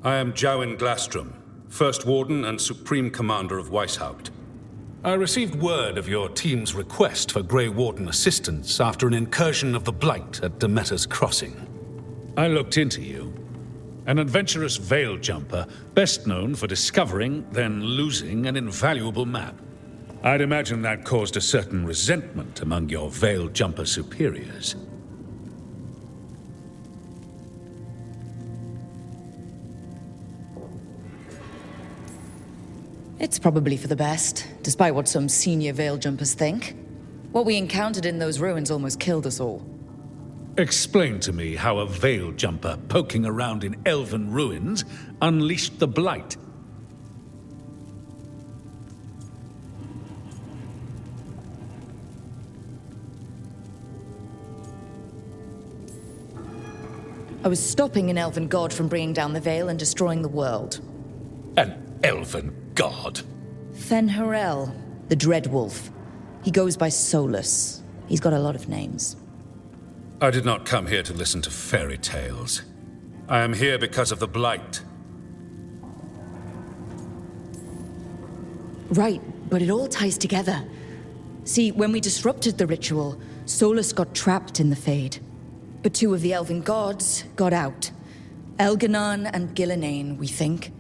I am Jowen Glastrom, First Warden and Supreme Commander of Weishaupt. I received word of your team's request for Grey Warden assistance after an incursion of the Blight at Demeter's Crossing. I looked into you. An adventurous veil jumper, best known for discovering, then losing an invaluable map. I'd imagine that caused a certain resentment among your veil jumper superiors. It's probably for the best, despite what some senior veil jumpers think. What we encountered in those ruins almost killed us all. Explain to me how a veil jumper poking around in elven ruins unleashed the Blight. I was stopping an elven god from bringing down the veil and destroying the world. An elven god? Fen'Harel, the Dreadwolf. He goes by Solus. He's got a lot of names. I did not come here to listen to fairy tales. I am here because of the Blight. Right, but it all ties together. See, when we disrupted the ritual, Solus got trapped in the Fade. But two of the elven gods got out. Elganon and Gillenane, we think.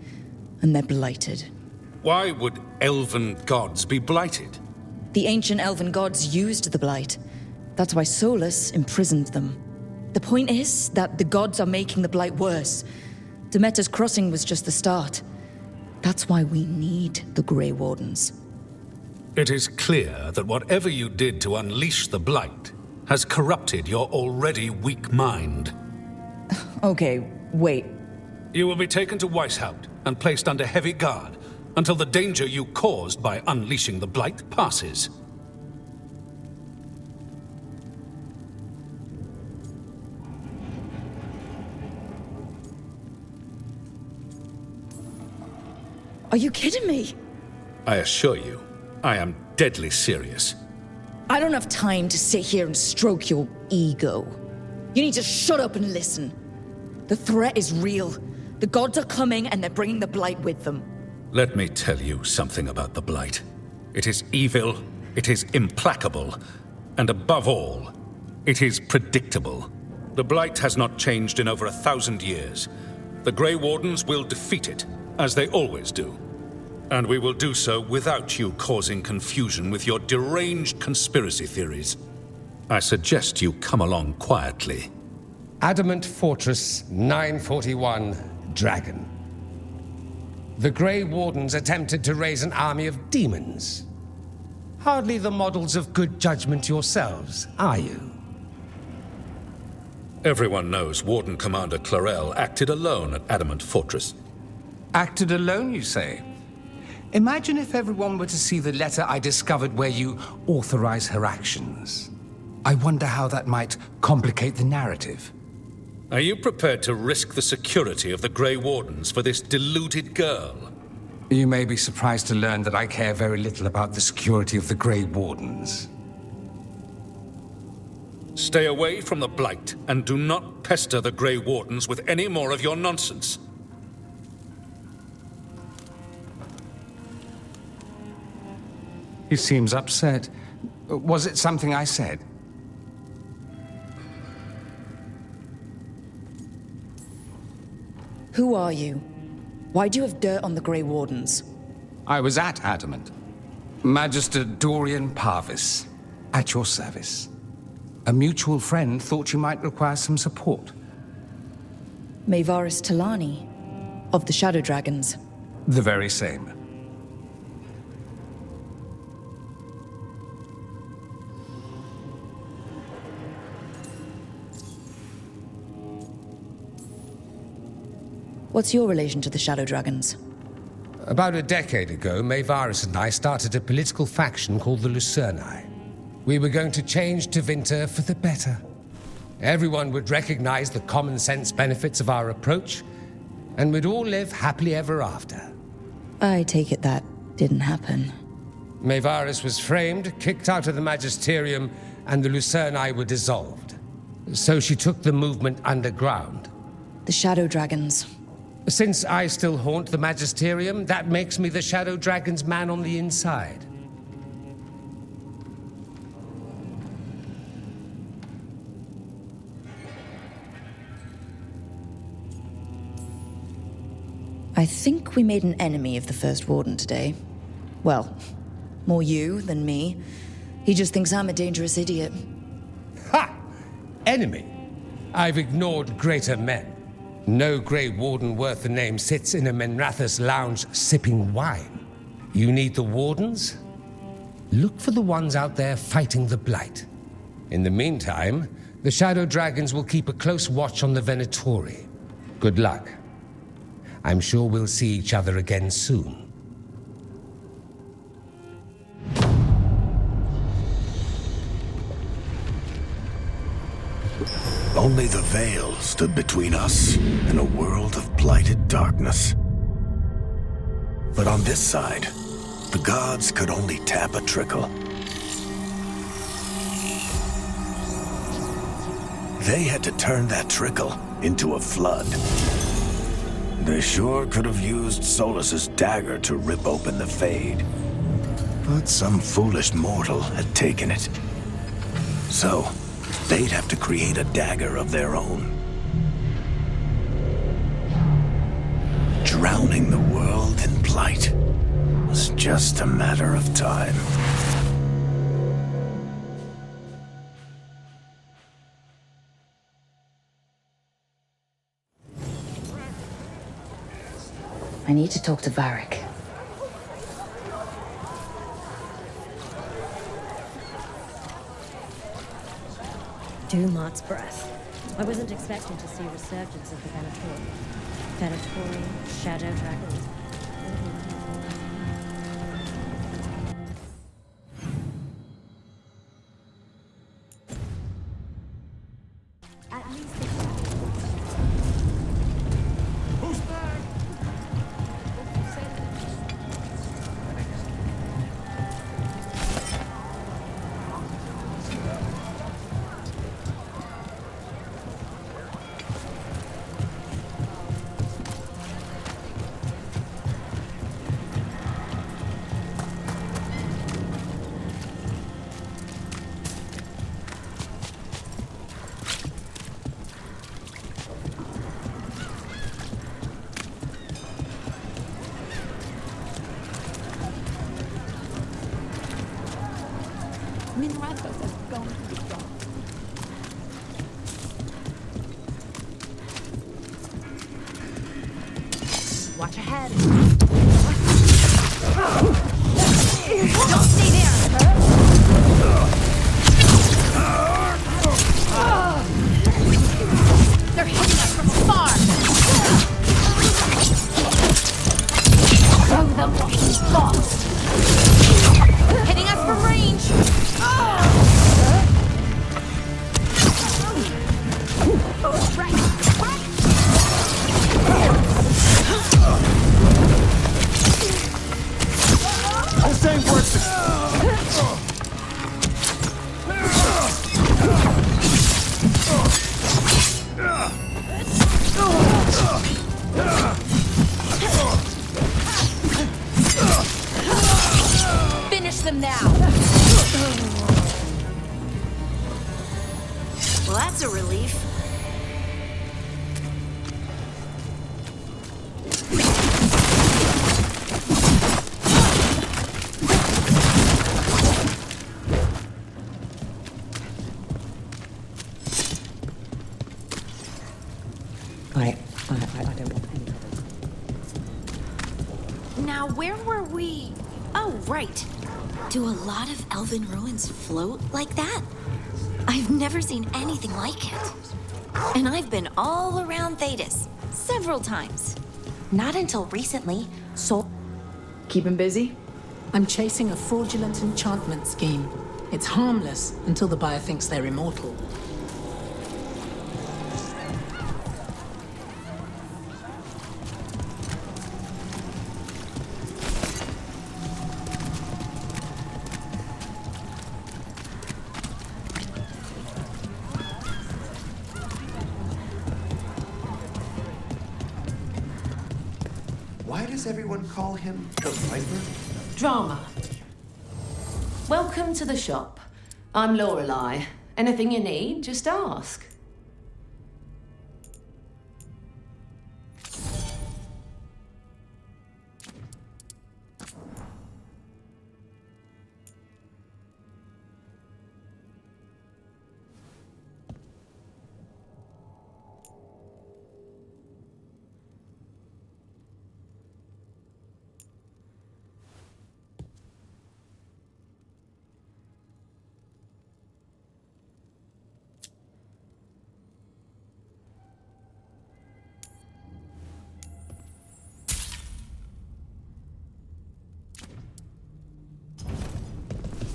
And they're blighted. Why would elven gods be blighted? The ancient elven gods used the Blight. That's why Solus imprisoned them. The point is that the gods are making the Blight worse. Demeter's Crossing was just the start. That's why we need the Grey Wardens. It is clear that whatever you did to unleash the Blight has corrupted your already weak mind. Okay, wait. You will be taken to Weishaupt and placed under heavy guard until the danger you caused by unleashing the Blight passes. Are you kidding me? I assure you, I am deadly serious. I don't have time to sit here and stroke your ego. You need to shut up and listen. The threat is real. The gods are coming and they're bringing the Blight with them. Let me tell you something about the Blight. It is evil, it is implacable, and above all, it is predictable. The Blight has not changed in over 1,000 years. The Grey Wardens will defeat it, as they always do. And we will do so without you causing confusion with your deranged conspiracy theories. I suggest you come along quietly. Adamant Fortress 941, Dragon. The Grey Wardens attempted to raise an army of demons. Hardly the models of good judgment yourselves, are you? Everyone knows Warden Commander Clarel acted alone at Adamant Fortress. Acted alone, you say? Imagine if everyone were to see the letter I discovered where you authorize her actions. I wonder how that might complicate the narrative. Are you prepared to risk the security of the Grey Wardens for this deluded girl? You may be surprised to learn that I care very little about the security of the Grey Wardens. Stay away from the Blight, and do not pester the Grey Wardens with any more of your nonsense. He seems upset. Was it something I said? Who are you? Why do you have dirt on the Grey Wardens? I was at Adamant. Magister Dorian Parvis, at your service. A mutual friend thought you might require some support. Maevaris Talani, of the Shadow Dragons. The very same. What's your relation to the Shadow Dragons? About a decade ago, Maevaris and I started a political faction called the Lucerni. We were going to change Tevinter for the better. Everyone would recognize the common sense benefits of our approach, and we'd all live happily ever after. I take it that didn't happen. Maevaris was framed, kicked out of the Magisterium, and the Lucerni were dissolved. So she took the movement underground. The Shadow Dragons. Since I still haunt the Magisterium, that makes me the Shadow Dragon's man on the inside. I think we made an enemy of the First Warden today. Well, more you than me. He just thinks I'm a dangerous idiot. Ha! Enemy? I've ignored greater men. No Grey Warden worth the name sits in a Menrathus lounge sipping wine. You need the Wardens? Look for the ones out there fighting the Blight. In the meantime, the Shadow Dragons will keep a close watch on the Venatori. Good luck. I'm sure we'll see each other again soon. Only the veil stood between us and a world of blighted darkness. But on this side, the gods could only tap a trickle. They had to turn that trickle into a flood. They sure could have used Solus's dagger to rip open the Fade. But some foolish mortal had taken it. So, they'd have to create a dagger of their own. Drowning the world in blight was just a matter of time. I need to talk to Varric. Dumart's breath. I wasn't expecting to see a resurgence of the Venatori. Venatori, Shadow Dragons. At least Minrathos is going to be gone. Watch ahead. Don't stay there! They're hitting us from afar! Throw them lost! Hitting us from range! This ain't worth it. Finish them now! Well, that's a relief. I don't want any trouble. Now, where were we? Oh, right. Do a lot of elven ruins float like that? I've never seen anything like it. And I've been all around Tedasa, several times. Not until recently, Keep him busy? I'm chasing a fraudulent enchantment scheme. It's harmless until the buyer thinks they're immortal. Why does everyone call him the Viper? Drama. Welcome to the shop. I'm Lorelei. Anything you need, just ask.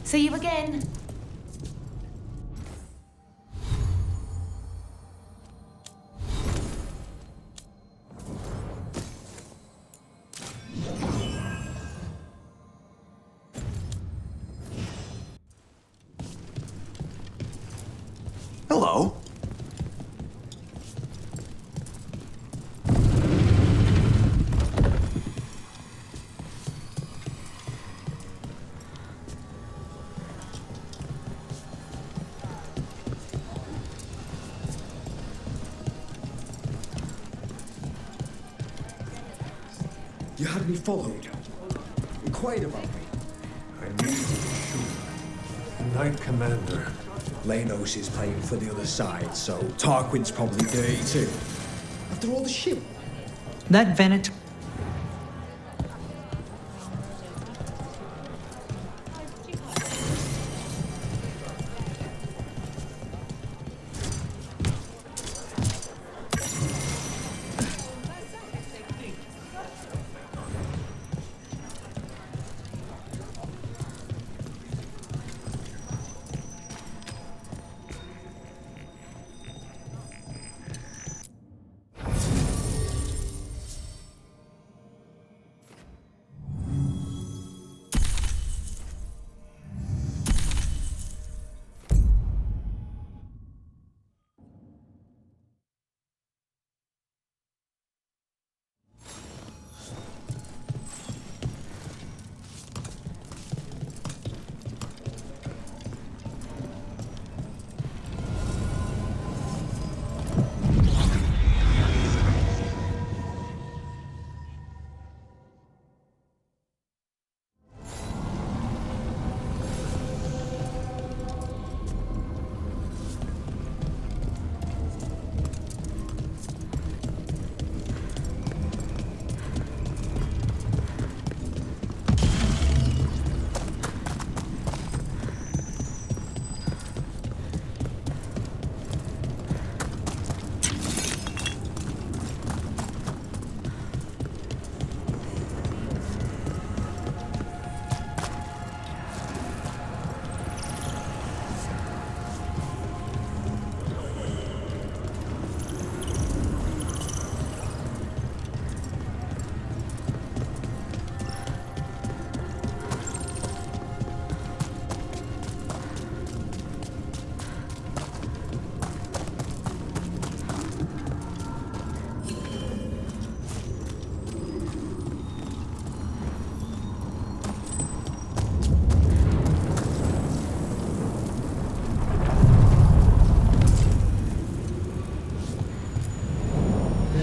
See you again. Hello. You had me followed. Inquired about me. I knew you were sure. Knight Commander. Lanos is playing for the other side, so Tarquin's probably dirty too. After all the shit. That Venet.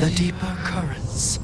The deeper currents.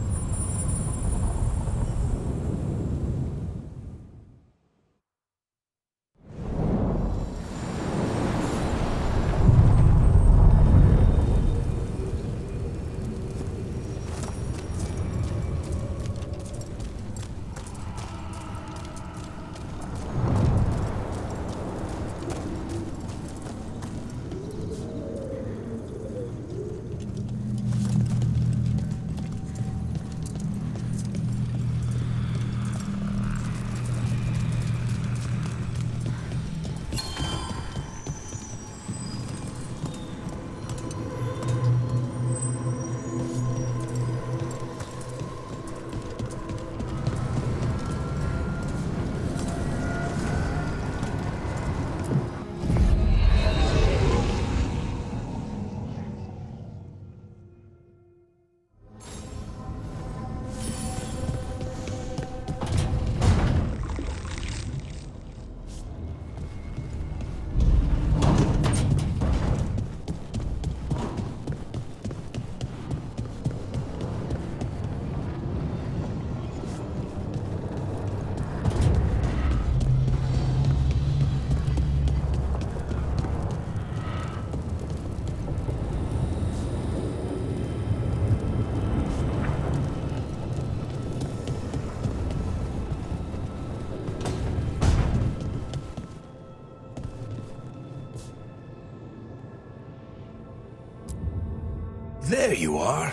There you are.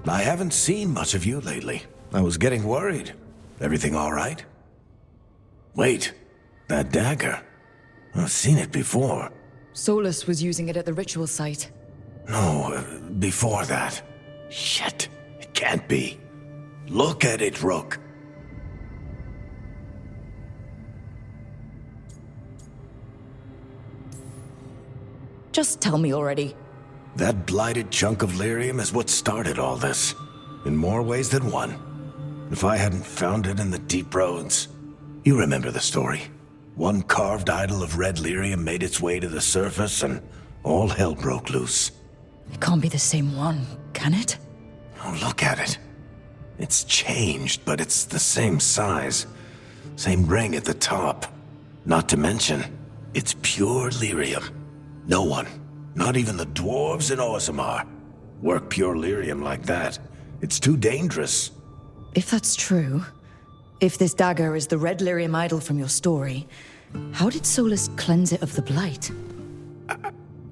I haven't seen much of you lately. I was getting worried. Everything all right? Wait, that dagger. I've seen it before. Solus was using it at the ritual site. No, before that. Shit, it can't be. Look at it, Rook. Just tell me already. That blighted chunk of lyrium is what started all this. In more ways than one. If I hadn't found it in the deep roads. You remember the story. One carved idol of red lyrium made its way to the surface and all hell broke loose. It can't be the same one, can it? Oh, look at it. It's changed, but it's the same size. Same ring at the top. Not to mention, it's pure lyrium. No one, not even the dwarves in Orzammar, work pure lyrium like that. It's too dangerous. If that's true, if this dagger is the red lyrium idol from your story, how did Solus cleanse it of the blight?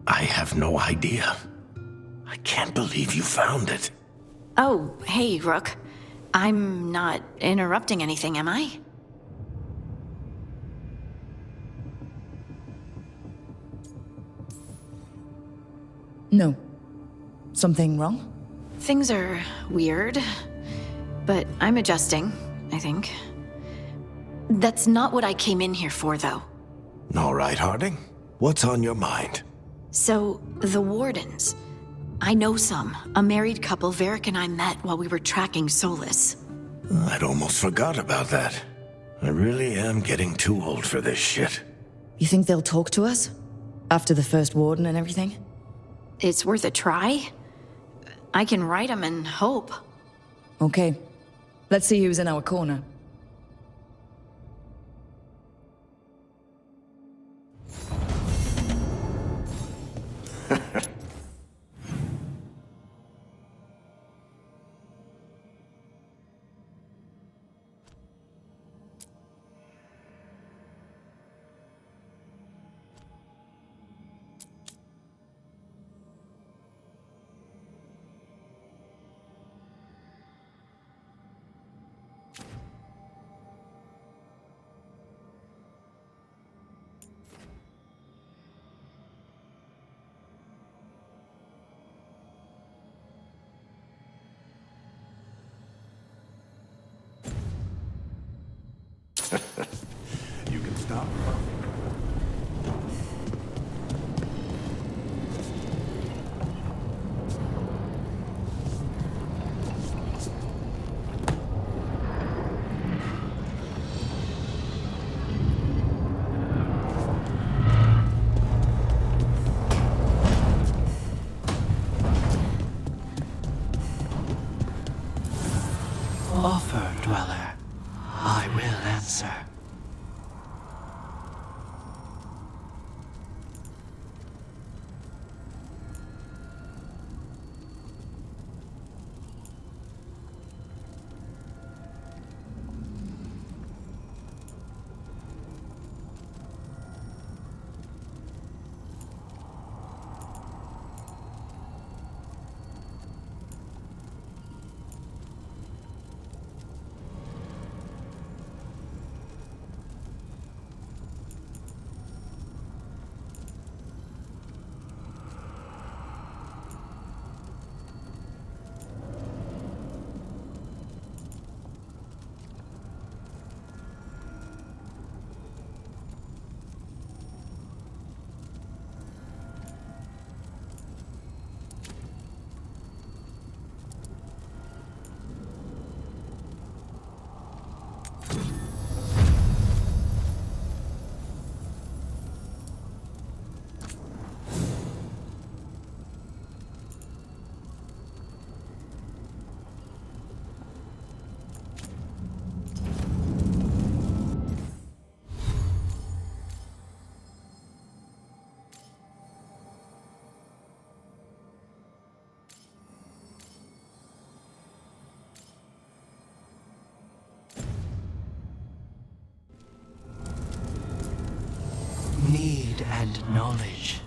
I have no idea. I can't believe you found it. Oh, hey, Rook. I'm not interrupting anything, am I? No. Something wrong? Things are weird, but I'm adjusting, I think. That's not what I came in here for, though. All right, Harding. What's on your mind? So, the Wardens. I know some. A married couple Varric and I met while we were tracking Solus. I'd almost forgot about that. I really am getting too old for this shit. You think they'll talk to us? After the first warden and everything? It's worth a try. I can write them and hope. Okay. Let's see who's in our corner. You can stop. Offer, Dweller. I will answer. Need and knowledge.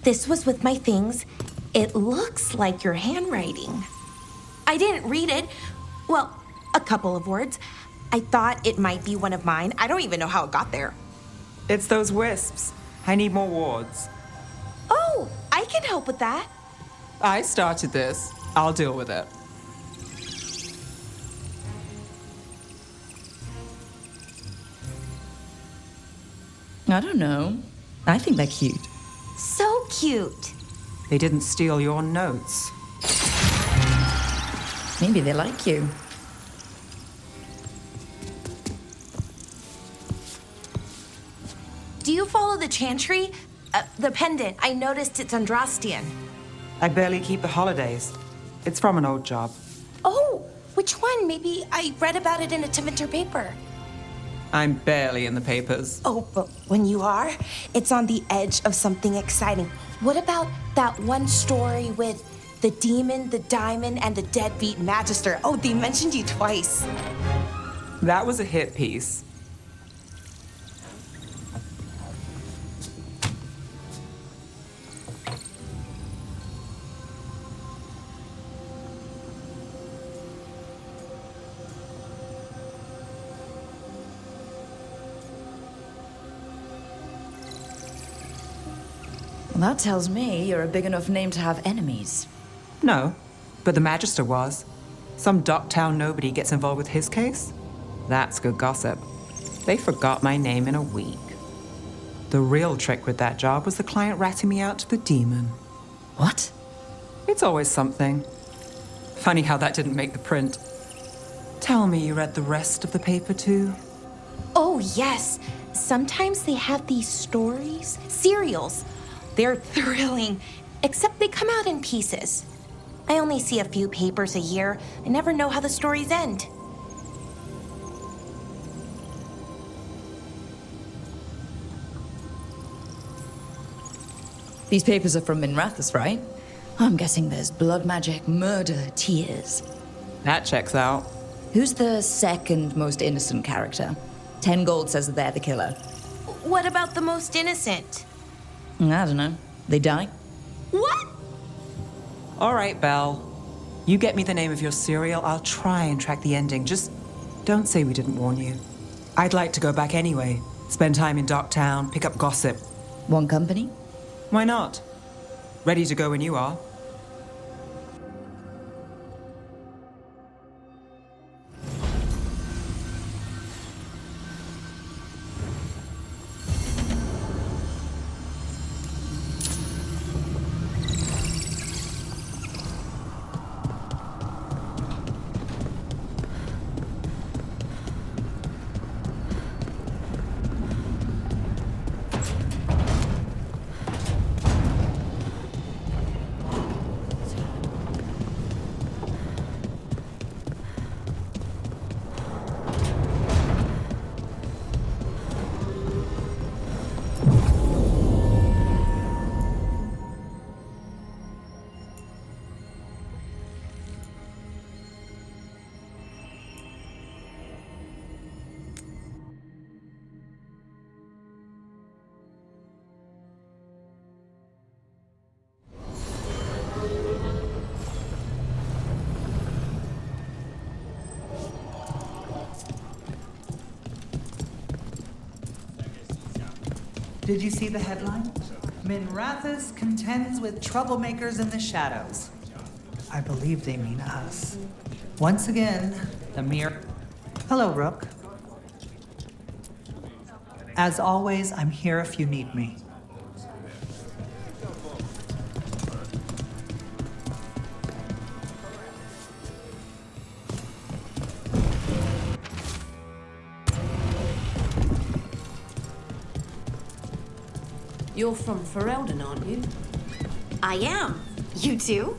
This was with my things. It looks like your handwriting. I didn't read it. Well, a couple of words. I thought it might be one of mine. I don't even know how it got there. It's those wisps. I need more wards. Oh, I can help with that. I started this. I'll deal with it. I don't know. I think they're cute. So cute. They didn't steal your notes. Maybe they like you. Do you follow the chantry? The pendant. I noticed it's Andrastian. I barely keep the holidays. It's from an old job. Oh, which one? Maybe I read about it in a Tevinter paper. I'm barely in the papers. Oh, but when you are, it's on the edge of something exciting. What about that one story with the demon, the diamond, and the deadbeat magister? Oh, they mentioned you twice. That was a hit piece. Well, that tells me you're a big enough name to have enemies. No, but the Magister was. Some Docktown nobody gets involved with his case? That's good gossip. They forgot my name in a week. The real trick with that job was the client ratting me out to the demon. What? It's always something. Funny how that didn't make the print. Tell me you read the rest of the paper too? Oh, yes. Sometimes they have these stories, serials. They're thrilling, except they come out in pieces. I only see a few papers a year. I never know how the stories end. These papers are from Minrathous, right? I'm guessing there's blood magic, murder, tears. That checks out. Who's the second most innocent character? 10 gold says that they're the killer. What about the most innocent? I don't know. They die? What? All right, Belle. You get me the name of your serial, I'll try and track the ending. Just don't say we didn't warn you. I'd like to go back anyway. Spend time in Docktown, pick up gossip. One company? Why not? Ready to go when you are. Did you see the headline? Minrathous contends with troublemakers in the shadows. I believe they mean us. Once again, the mire. Hello, Rook. As always, I'm here if you need me. You're from Ferelden, aren't you? I am. You too?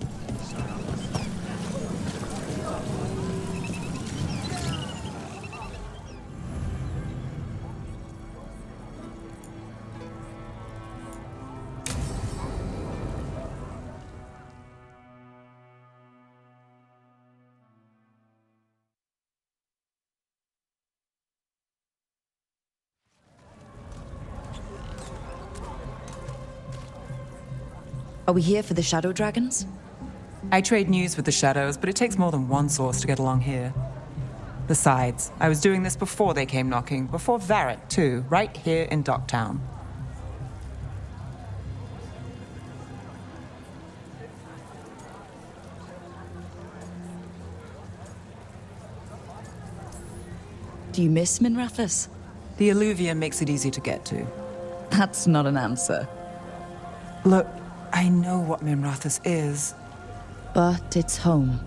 Are we here for the shadow dragons? I trade news with the shadows, but it takes more than one source to get along here. Besides, I was doing this before they came knocking, before Varric, too, right here in Docktown. Do you miss Minrathous? The alluvium makes it easy to get to. That's not an answer. Look, I know what Minrathous is. But it's home.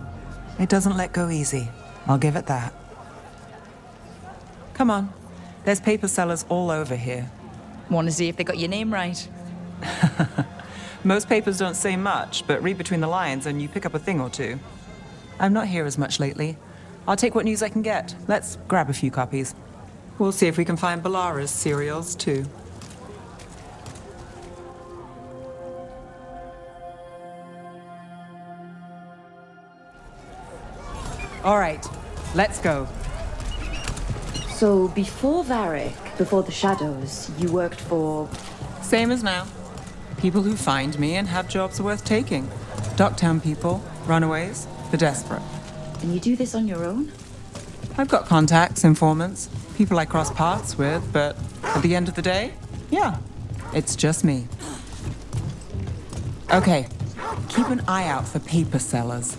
It doesn't let go easy. I'll give it that. Come on. There's paper sellers all over here. Want to see if they got your name right? Most papers don't say much, but read between the lines and you pick up a thing or two. I'm not here as much lately. I'll take what news I can get. Let's grab a few copies. We'll see if we can find Balara's cereals, too. All right, let's go. So, before Varric, before the shadows, you worked for... Same as now. People who find me and have jobs worth taking. Docktown people, runaways, the desperate. And you do this on your own? I've got contacts, informants, people I cross paths with, but at the end of the day, yeah, it's just me. Okay, keep an eye out for paper sellers.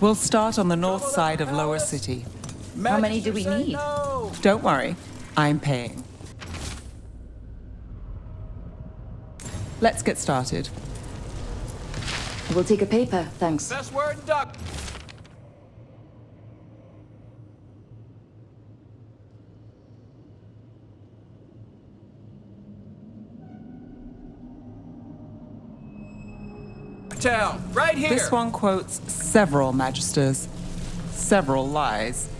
We'll start on the north side of Lower City. How many do we need? Don't worry, I'm paying. Let's get started. We'll take a paper, thanks. Best word in duck. Town, right here. This one quotes several magisters, several lies.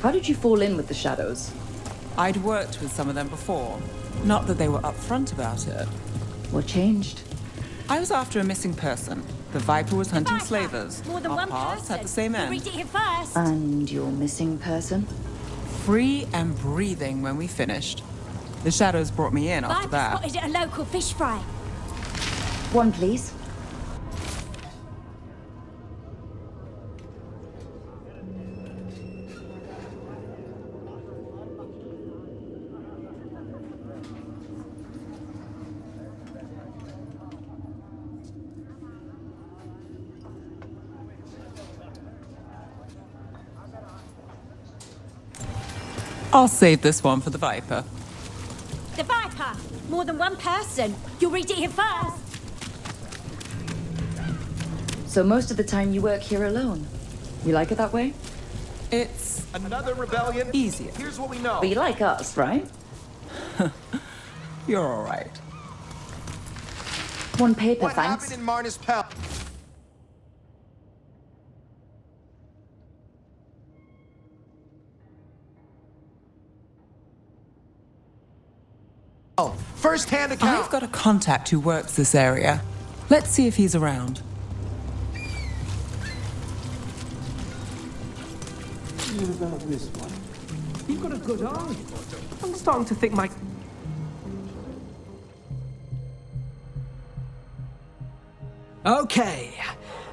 How did you fall in with the shadows? I'd worked with some of them before. Not that they were upfront about it. What changed? I was after a missing person. The Viper was hunting slavers. More than Our one paths person. had the same end. Read it here first. And your missing person? Free and breathing when we finished. The shadows brought me in after Viper that. spotted at a local fish fry. One, please. I'll save this one for the Viper. The Viper. More than one person. You'll read it here first. So most of the time you work here alone. You like it that way? It's another rebellion. Easier. Here's what we know. But you like us, right? You're all right. One paper, What thanks. happened in Marnus Pell? First-hand account. I've got a contact who works this area. Let's see if he's around. About this one. You've got a good eye. I'm starting to think my... Okay.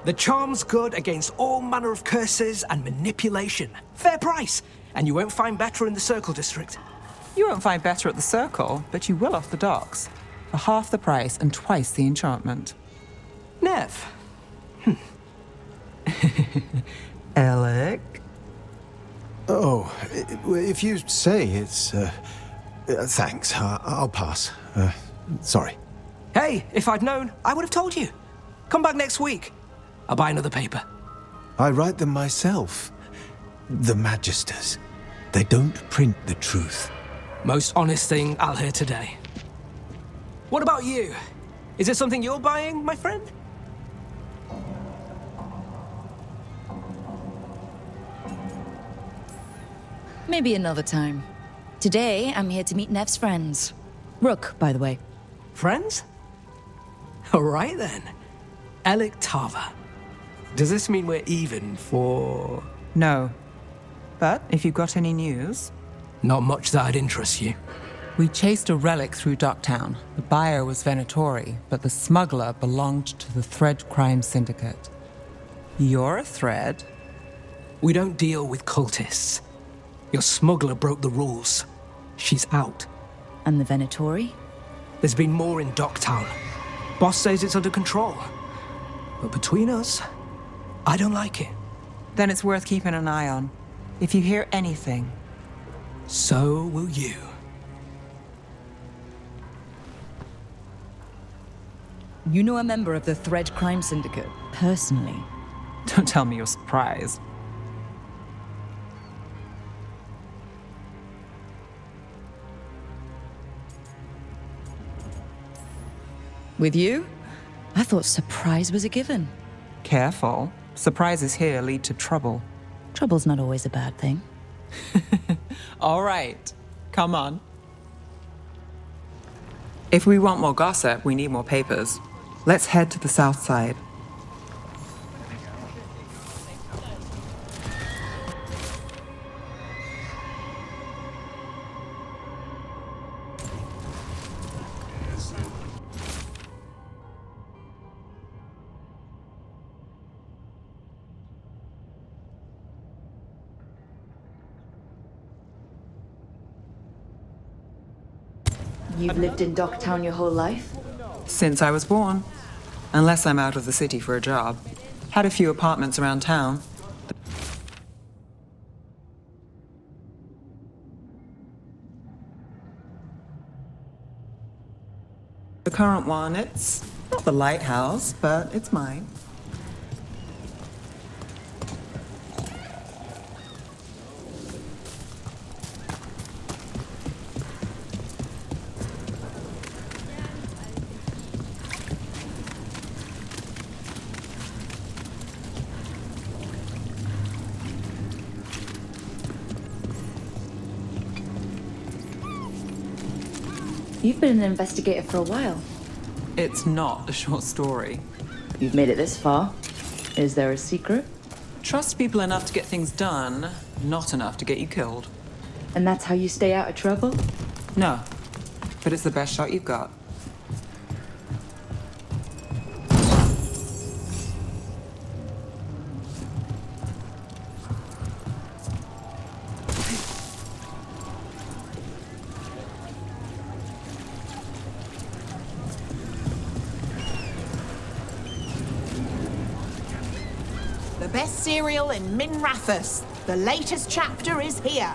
The charm's good against all manner of curses and manipulation. Fair price. And you won't find better in the Circle District. You won't find better at the Circle, but you will off the docks. For half the price and twice the enchantment. Nev. Alec? Oh, if you say it's... thanks. I'll pass. Sorry. Hey, if I'd known, I would have told you. Come back next week. I'll buy another paper. I write them myself. The Magisters. They don't print the truth. Most honest thing I'll hear today. What about you? Is it something you're buying, my friend? Maybe another time. Today, I'm here to meet Nev's friends. Rook, by the way. Friends? All right, then. Alec Tava. Does this mean we're even for... No. But if you've got any news... Not much that'd interest you. We chased a relic through Docktown. The buyer was Venatori, but the smuggler belonged to the Thread Crime Syndicate. You're a Thread? We don't deal with cultists. Your smuggler broke the rules. She's out. And the Venatori? There's been more in Docktown. Boss says it's under control. But between us, I don't like it. Then it's worth keeping an eye on. If you hear anything. So will you. You know a member of the Thread Crime Syndicate, personally? Don't tell me you're surprised. With you? I thought surprise was a given. Careful. Surprises here lead to trouble. Trouble's not always a bad thing. All right. Come on. If we want more gossip, we need more papers. Let's head to the south side. You've lived in Docktown your whole life? Since I was born. Unless I'm out of the city for a job. Had a few apartments around town. The current one, it's not the lighthouse, but it's mine. You've been an investigator for a while. It's not a short story. You've made it this far. Is there a secret? Trust people enough to get things done, not enough to get you killed. And that's how you stay out of trouble? No, but it's the best shot you've got. The best cereal in Min Rathus. The latest chapter is here.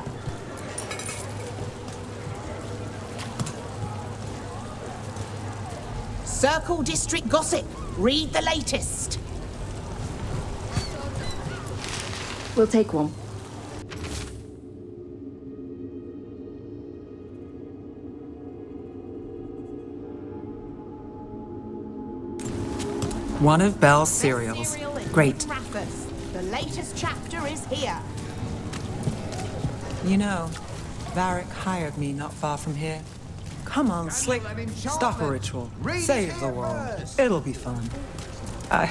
Circle District Gossip. Read the latest. We'll take one. One of Belle's cereals. Great. The latest chapter is here. You know, Varric hired me not far from here. Come on, Slick. Stop a ritual. Save the world. It'll be fun. I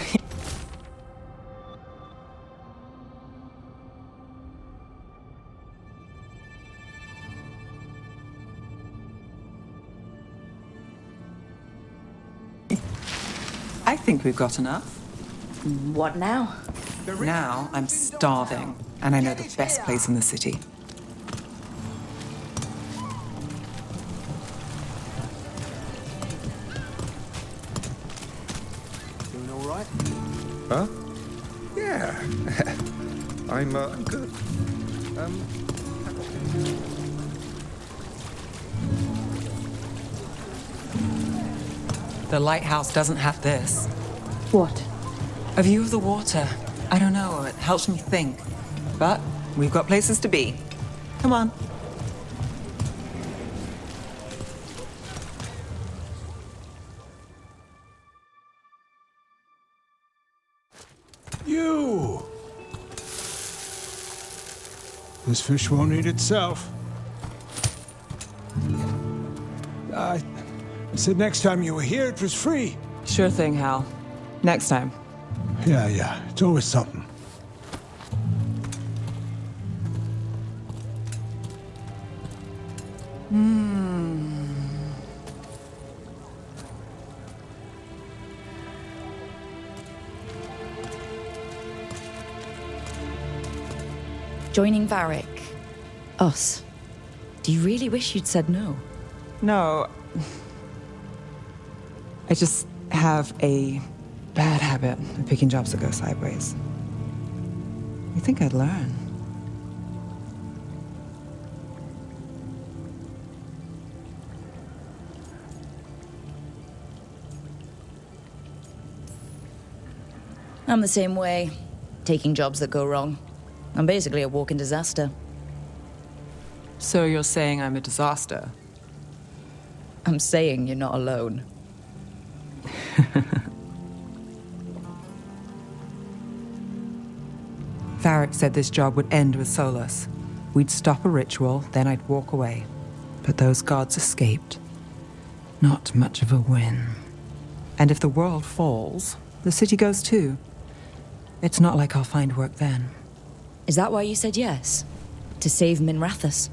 think we've got enough. What now? Now I'm starving, and I know the best place in the city. Doing all right? Huh? Yeah. I'm good. The lighthouse doesn't have this. What? A view of the water. I don't know, it helps me think. But we've got places to be. Come on. You! This fish won't eat itself. I said next time you were here, it was free. Sure thing, Hal. Next time. Yeah, it's always something. Joining Varric. Us. Do you really wish you'd said no? No. I just have a bad habit of picking jobs that go sideways. You think I'd learn? I'm the same way. Taking jobs that go wrong. I'm basically a walking disaster. So you're saying I'm a disaster? I'm saying you're not alone. Varric said this job would end with Solus. We'd stop a ritual, then I'd walk away. But those gods escaped. Not much of a win. And if the world falls, the city goes too. It's not like I'll find work then. Is that why you said yes? To save Minrathous?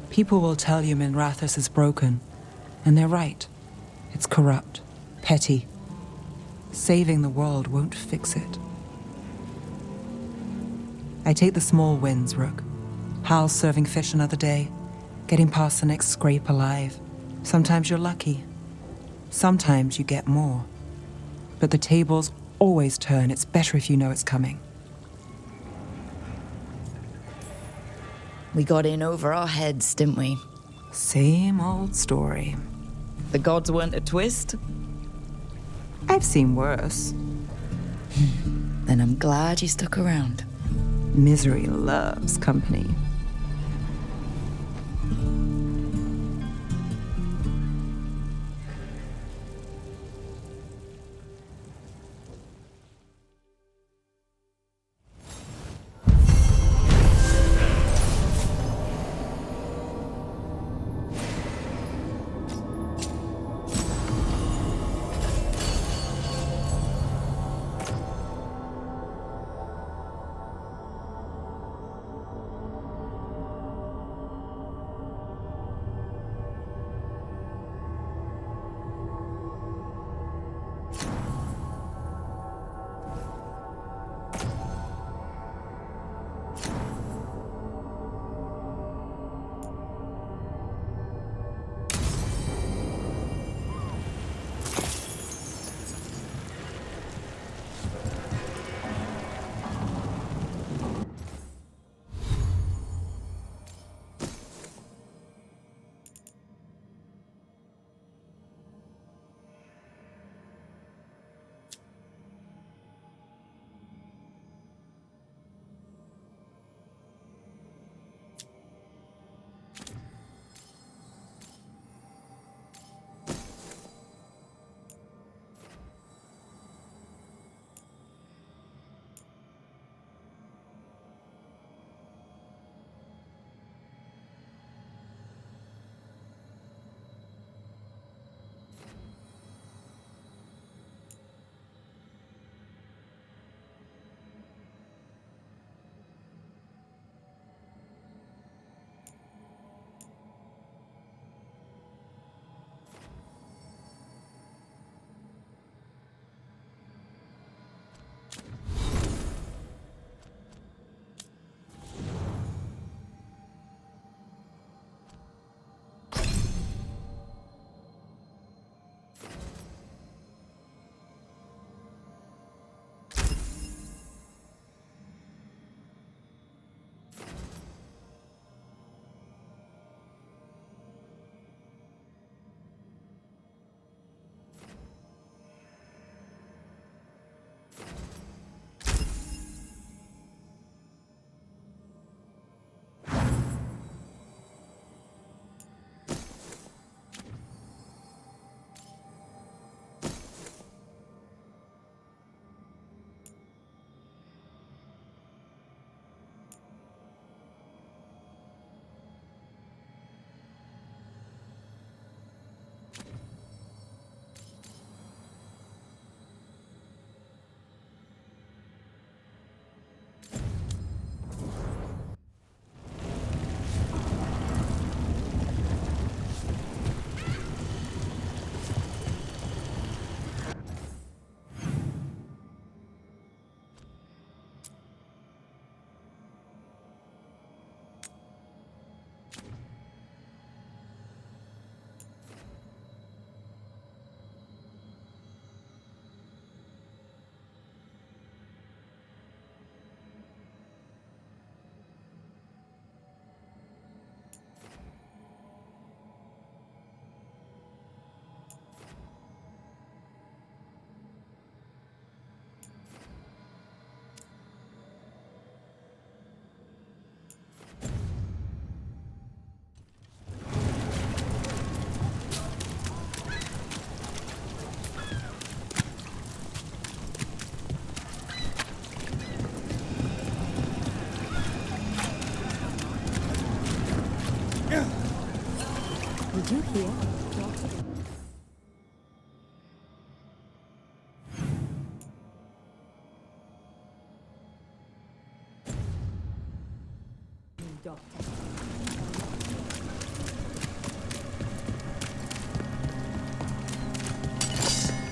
People will tell you Minrathous is broken. And they're right. It's corrupt, petty. Saving the world won't fix it. I take the small wins, Rook. Hal's serving fish another day. Getting past the next scrape alive. Sometimes you're lucky. Sometimes you get more. But the tables always turn. It's better if you know it's coming. We got in over our heads, didn't we? Same old story. The gods weren't a twist? I've seen worse. Then I'm glad you stuck around. Misery loves company. Did you hear?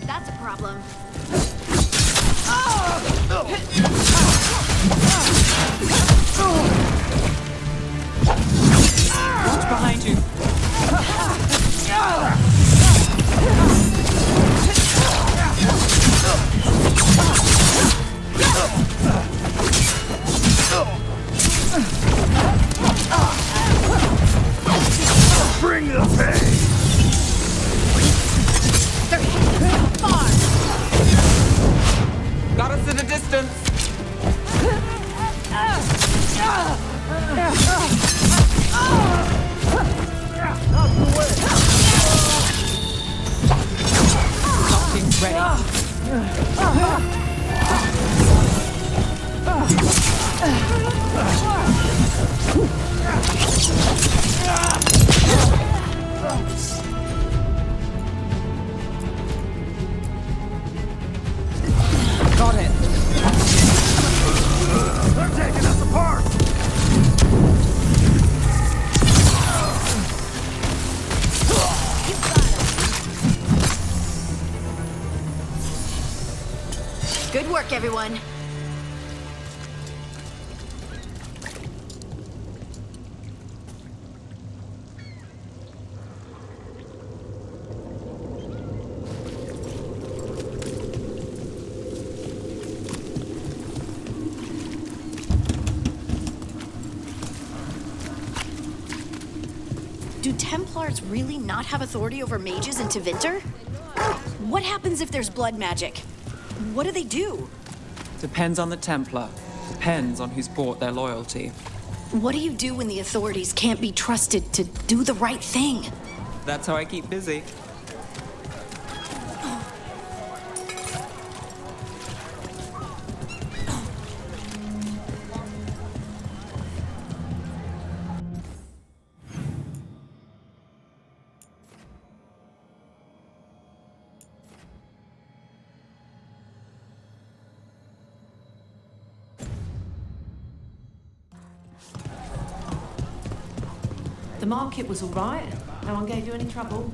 That's a problem. Watch behind you. Bring the pain! Got us in a distance. Something's ready. Got it. They're taking us apart! Good work, everyone. Do Templars really not have authority over mages in Tevinter? What happens if there's blood magic? What do they do? Depends on the Templar. Depends on who's bought their loyalty. What do you do when the authorities can't be trusted to do the right thing? That's how I keep busy. The market was all right. No one gave you any trouble.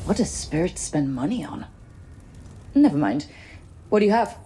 What does spirits spend money on? Never mind. What do you have?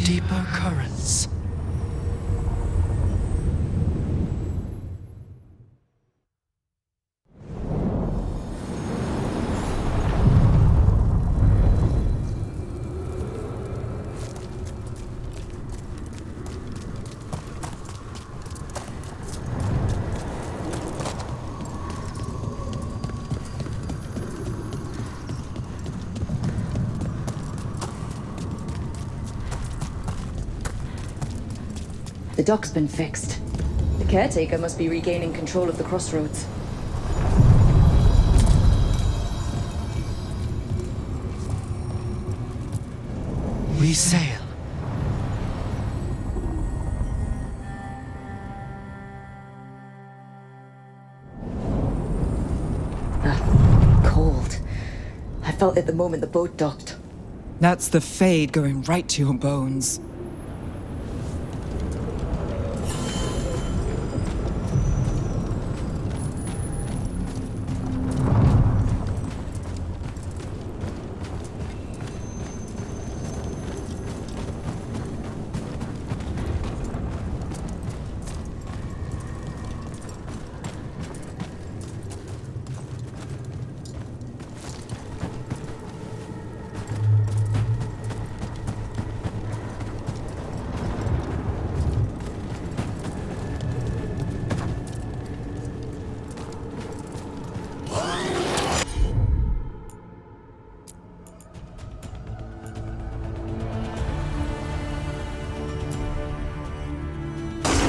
deeper currents. The dock's been fixed. The caretaker must be regaining control of the crossroads. We sail. Cold. I felt it the moment the boat docked. That's the fade going right to your bones.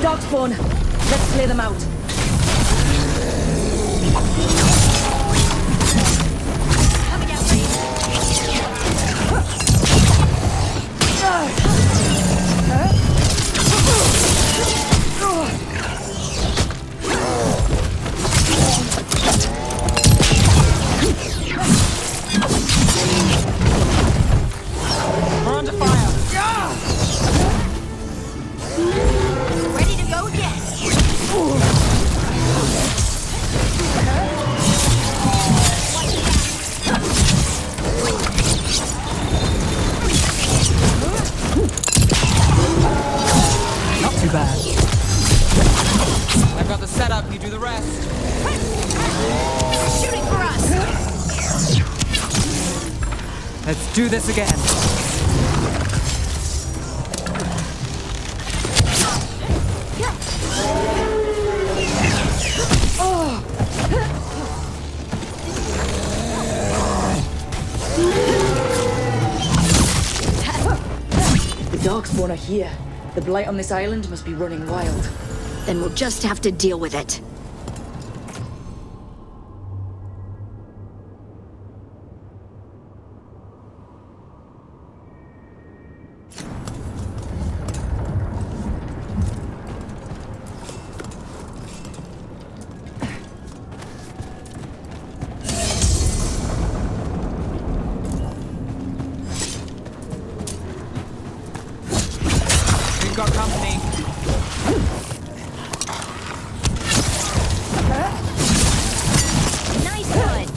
Dog spawn! Let's clear them out. We're under fire. Ready to go again. Not too bad. I've got the setup, you do the rest. Shooting for us. Let's do this again. The dog spawn are here. The blight on this island must be running wild. Then we'll just have to deal with it. We've got company. Nice one.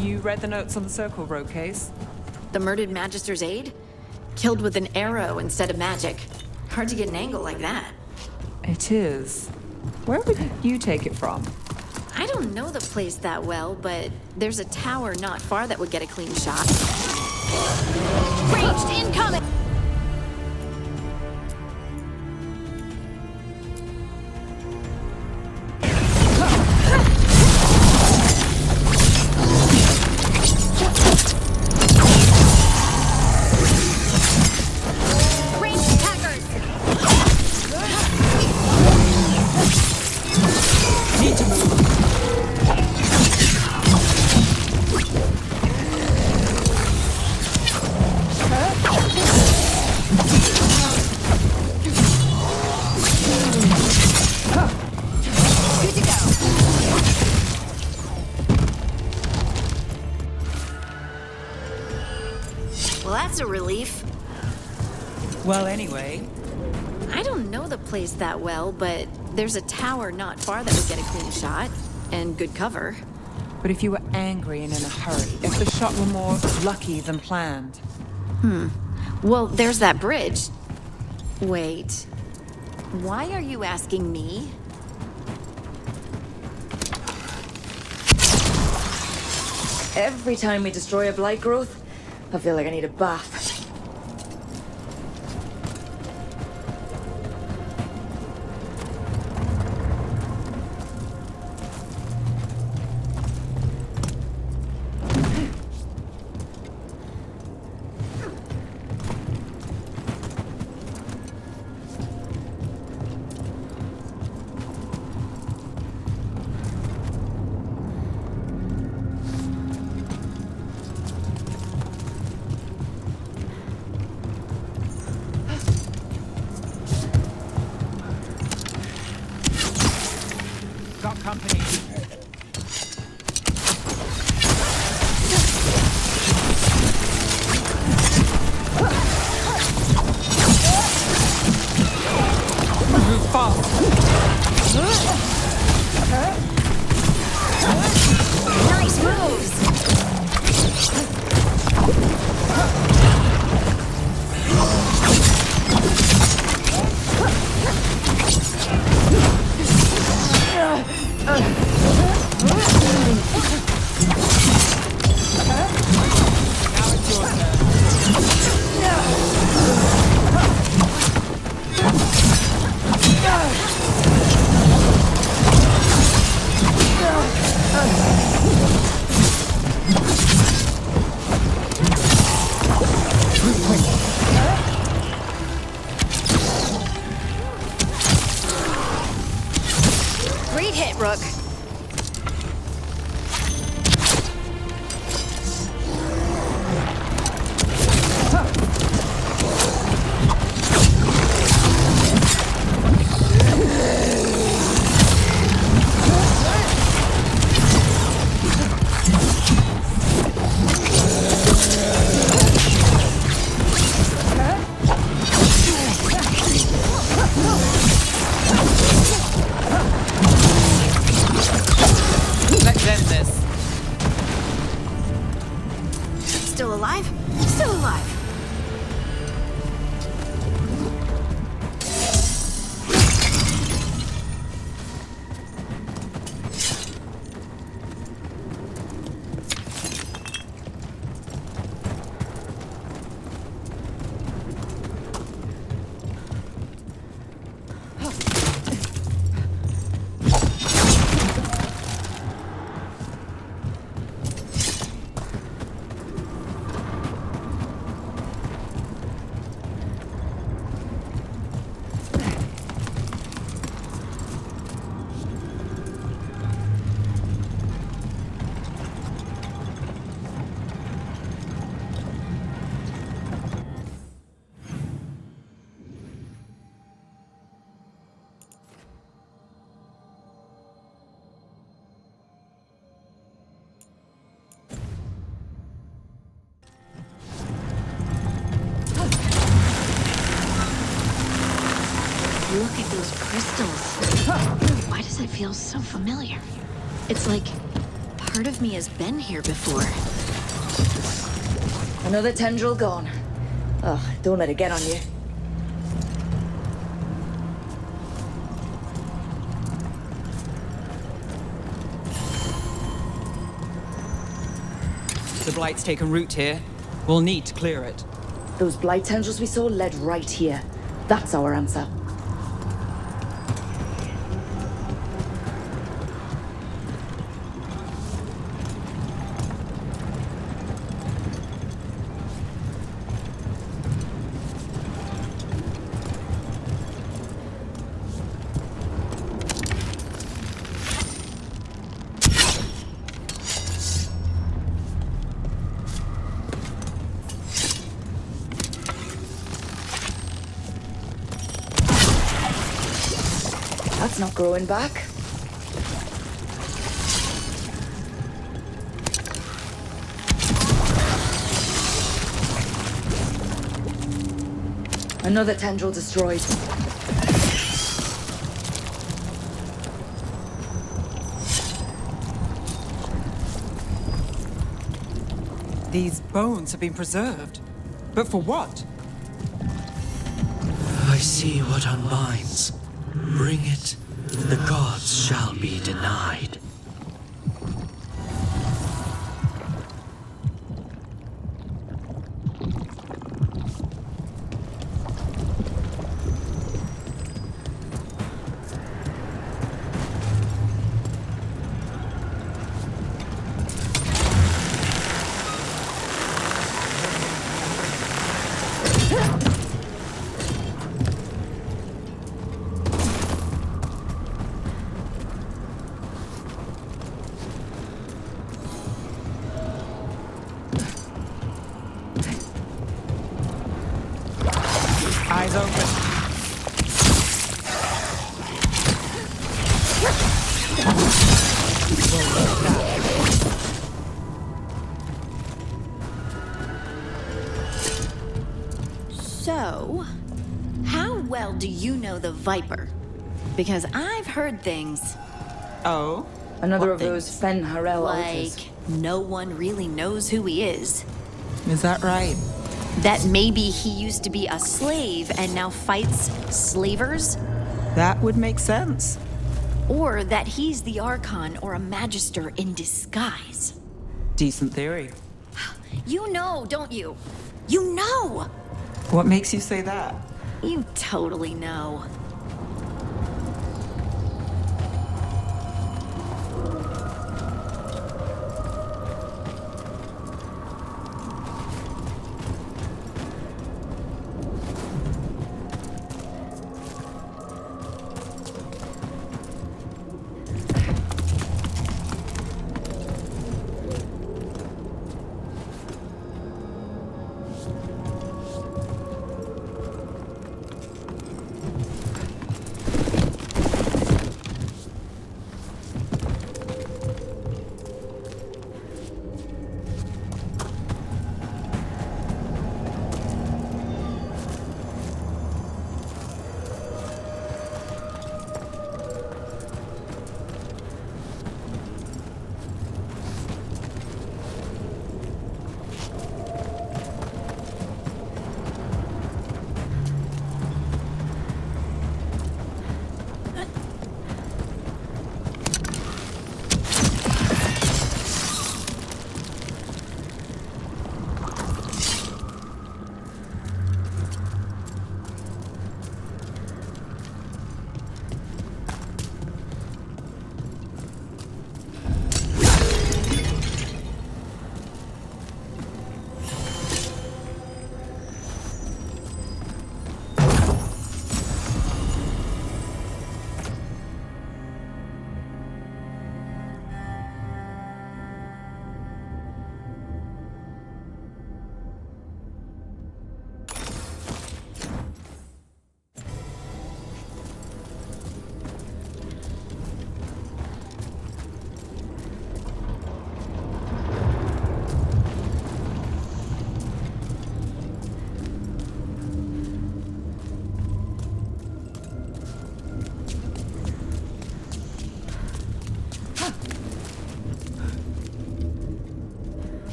You read the notes on the Circle Road case? The murdered Magister's aide? Killed with an arrow instead of magic. Hard to get an angle like that. It is. Where would you take it from? I don't know the place that well, but there's a tower not far that would get a clean shot. Ranged incoming! Ranged attackers! Need to move. Good to go. Well, that's a relief. Well, anyway. I don't know the place that well, but there's a tower not far that would get a clean shot and good cover. But if you were angry and in a hurry, if the shot were more lucky than planned. Well, there's that bridge. Wait. Why are you asking me? Every time we destroy a blight growth, I feel like I need a bath. Nice moves! Great hit, Rook. Let's end this. Still alive? Still alive. Look at those crystals. Why does it feel so familiar? It's like part of me has been here before. Another tendril gone. Oh, don't let it get on you. The blight's taken root here. We'll need to clear it. Those blight tendrils we saw led right here. That's our answer. That's not growing back. Another tendril destroyed. These bones have been preserved. But for what? I see what unbinds. Bring it. The gods shall be denied. Eyes open. So, how well do you know the Viper? Because I've heard things. Oh? Another What of those things? Fen Harel Like, altars. no one really knows who he is. Is that right? That maybe he used to be a slave and now fights slavers? That would make sense. Or that he's the Archon or a Magister in disguise. Decent theory. You know, don't you? You know! What makes you say that? You totally know.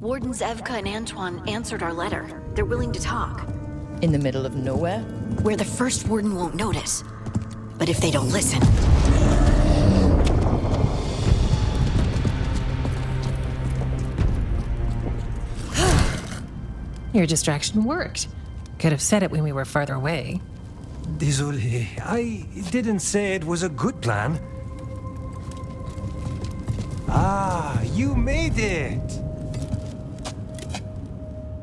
Wardens Evka and Antoine answered our letter. They're willing to talk. In the middle of nowhere? Where the first warden won't notice. But if they don't listen... Your distraction worked. Could have said it when we were farther away. Désolé, I didn't say it was a good plan. Ah, you made it!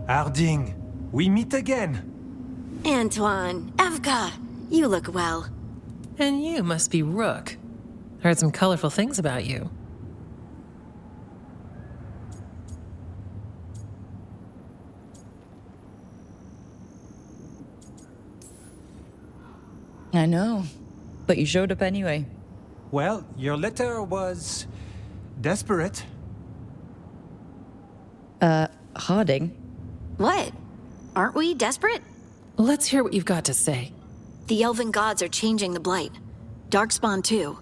Harding, we meet again. Antoine, Evka, you look well. And you must be Rook. Heard some colorful things about you. I know, but you showed up anyway. Well, your letter was... desperate. Harding? What? Aren't we desperate? Let's hear what you've got to say. The elven gods are changing the blight. Darkspawn too.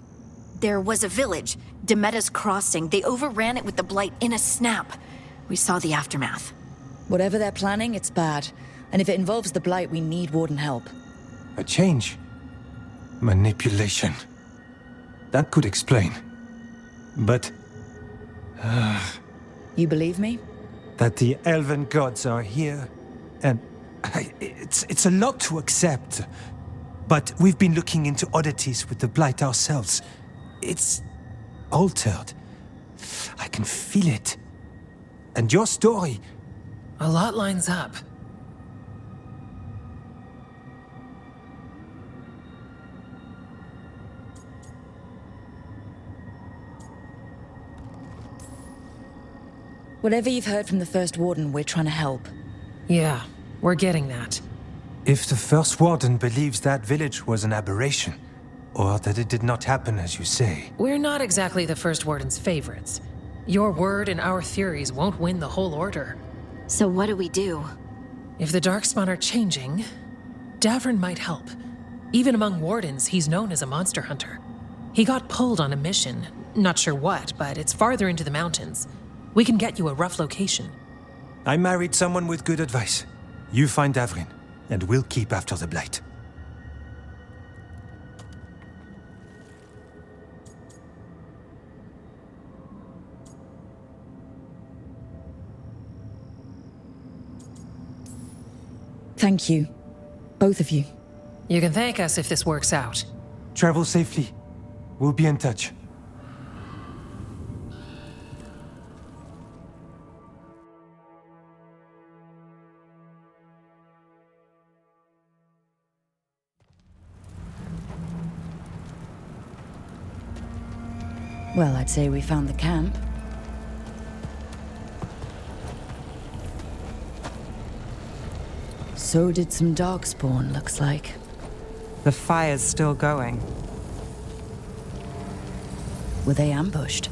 There was a village, Demeta's Crossing. They overran it with the blight in a snap. We saw the aftermath. Whatever they're planning, it's bad. And if it involves the blight, we need warden help. A change. Manipulation. That could explain. But... You believe me? that the elven gods are here, and... It's a lot to accept. But we've been looking into oddities with the blight ourselves. It's... altered. I can feel it. And your story... A lot lines up. Whatever you've heard from the First Warden, we're trying to help. Yeah, we're getting that. If the First Warden believes that village was an aberration, or that it did not happen as you say... We're not exactly the First Warden's favorites. Your word and our theories won't win the whole order. So what do we do? If the Darkspawn are changing, Davrin might help. Even among Wardens, he's known as a monster hunter. He got pulled on a mission. Not sure what, but it's farther into the mountains. We can get you a rough location. I married someone with good advice. You find Davrin, and we'll keep after the blight. Thank you. Both of you. You can thank us if this works out. Travel safely. We'll be in touch. Well, I'd say we found the camp. So did some Darkspawn, looks like. The fire's still going. Were they ambushed?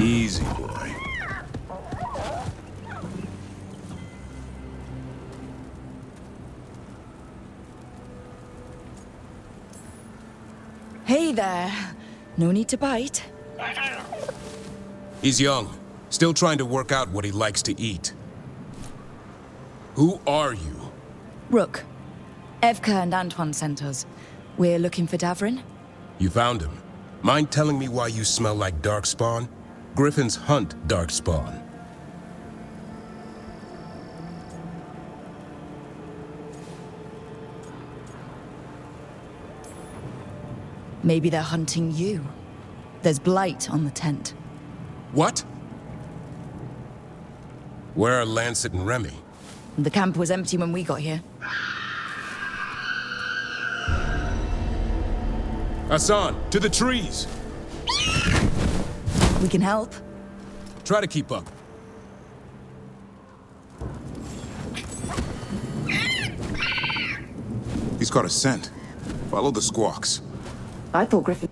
Easy, boy. Hey there. No need to bite. He's young. Still trying to work out what he likes to eat. Who are you? Rook. Evka and Antoine sent us. We're looking for Davrin. You found him. Mind telling me why you smell like Darkspawn? Griffins hunt Darkspawn. Maybe they're hunting you. There's blight on the tent. What? Where are Lancet and Remy? The camp was empty when we got here. Hassan, to the trees! We can help. Try to keep up. He's got a scent. Follow the squawks. I thought Griffin...